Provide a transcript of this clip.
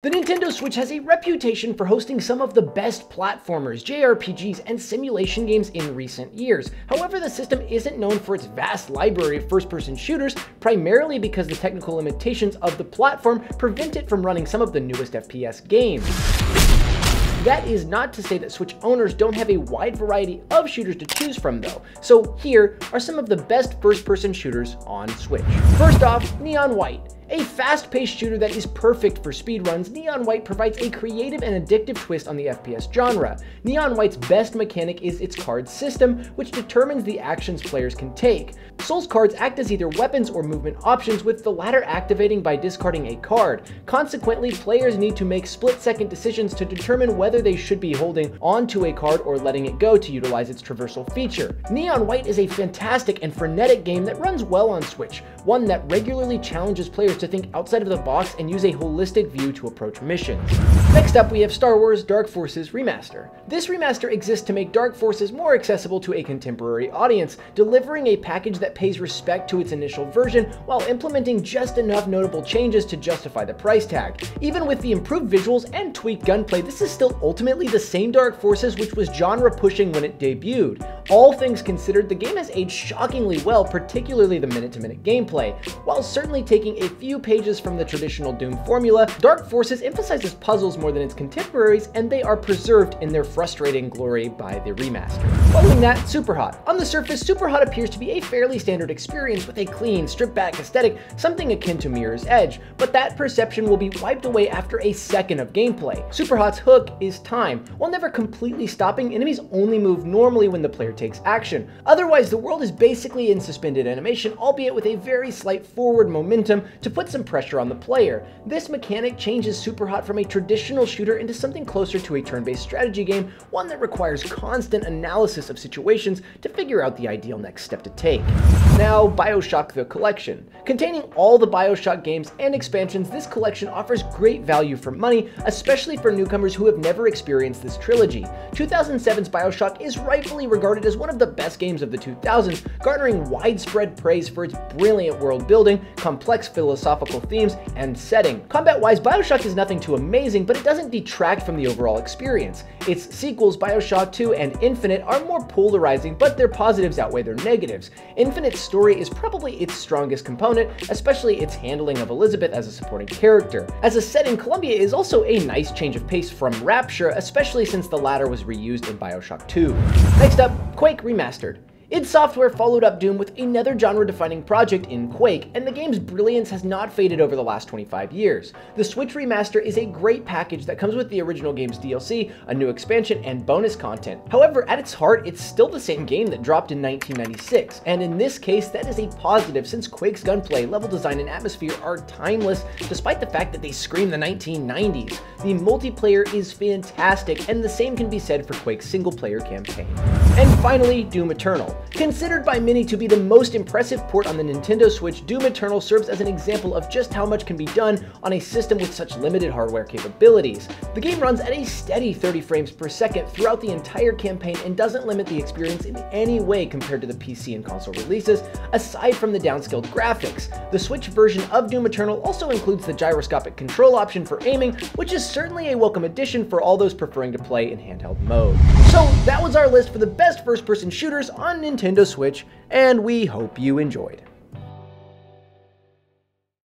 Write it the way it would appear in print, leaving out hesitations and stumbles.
The Nintendo Switch has a reputation for hosting some of the best platformers, JRPGs, and simulation games in recent years. However, the system isn't known for its vast library of first-person shooters, primarily because the technical limitations of the platform prevent it from running some of the newest FPS games. That is not to say that Switch owners don't have a wide variety of shooters to choose from though, so here are some of the best first-person shooters on Switch. First off, Neon White. A fast-paced shooter that is perfect for speedruns, Neon White provides a creative and addictive twist on the FPS genre. Neon White's best mechanic is its card system, which determines the actions players can take. Soul's cards act as either weapons or movement options, with the latter activating by discarding a card. Consequently, players need to make split-second decisions to determine whether they should be holding onto a card or letting it go to utilize its traversal feature. Neon White is a fantastic and frenetic game that runs well on Switch, one that regularly challenges players to think outside of the box and use a holistic view to approach missions. Next up, we have Star Wars Dark Forces Remaster. This remaster exists to make Dark Forces more accessible to a contemporary audience, delivering a package that pays respect to its initial version while implementing just enough notable changes to justify the price tag. Even with the improved visuals and tweaked gunplay, this is still ultimately the same Dark Forces which was genre-pushing when it debuted. All things considered, the game has aged shockingly well, particularly the minute-to-minute gameplay. While certainly taking a few pages from the traditional Doom formula, Dark Forces emphasizes puzzles more than its contemporaries, and they are preserved in their frustrating glory by the remaster. Following that, Superhot. On the surface, Superhot appears to be a fairly standard experience with a clean, stripped-back aesthetic, something akin to Mirror's Edge, but that perception will be wiped away after a second of gameplay. Superhot's hook is time. While never completely stopping, enemies only move normally when the player takes action. Otherwise, the world is basically in suspended animation, albeit with a very slight forward momentum to put some pressure on the player. This mechanic changes Superhot from a traditional shooter into something closer to a turn-based strategy game, one that requires constant analysis of situations to figure out the ideal next step to take. Now, Bioshock the Collection. Containing all the Bioshock games and expansions, this collection offers great value for money, especially for newcomers who have never experienced this trilogy. 2007's Bioshock is rightfully regarded as one of the best games of the 2000s, garnering widespread praise for its brilliant world building, complex philosophical themes, and setting. Combat-wise, Bioshock is nothing too amazing, but it doesn't detract from the overall experience. Its sequels, Bioshock 2 and Infinite, are more polarizing, but their positives outweigh their negatives. Infinite's story is probably its strongest component, especially its handling of Elizabeth as a supporting character. As a setting, Columbia is also a nice change of pace from Rapture, especially since the latter was reused in Bioshock 2. Next up, Quake Remastered. id Software followed up Doom with another genre-defining project in Quake, and the game's brilliance has not faded over the last 25 years. The Switch remaster is a great package that comes with the original game's DLC, a new expansion, and bonus content. However, at its heart, it's still the same game that dropped in 1996, and in this case, that is a positive since Quake's gunplay, level design, and atmosphere are timeless, despite the fact that they scream the 1990s. The multiplayer is fantastic, and the same can be said for Quake's single-player campaign. And finally, Doom Eternal. Considered by many to be the most impressive port on the Nintendo Switch, Doom Eternal serves as an example of just how much can be done on a system with such limited hardware capabilities. The game runs at a steady 30 frames per second throughout the entire campaign and doesn't limit the experience in any way compared to the PC and console releases, aside from the downscaled graphics. The Switch version of Doom Eternal also includes the gyroscopic control option for aiming, which is certainly a welcome addition for all those preferring to play in handheld mode. So that was our list for the best first-person shooters on Nintendo Switch, and we hope you enjoyed.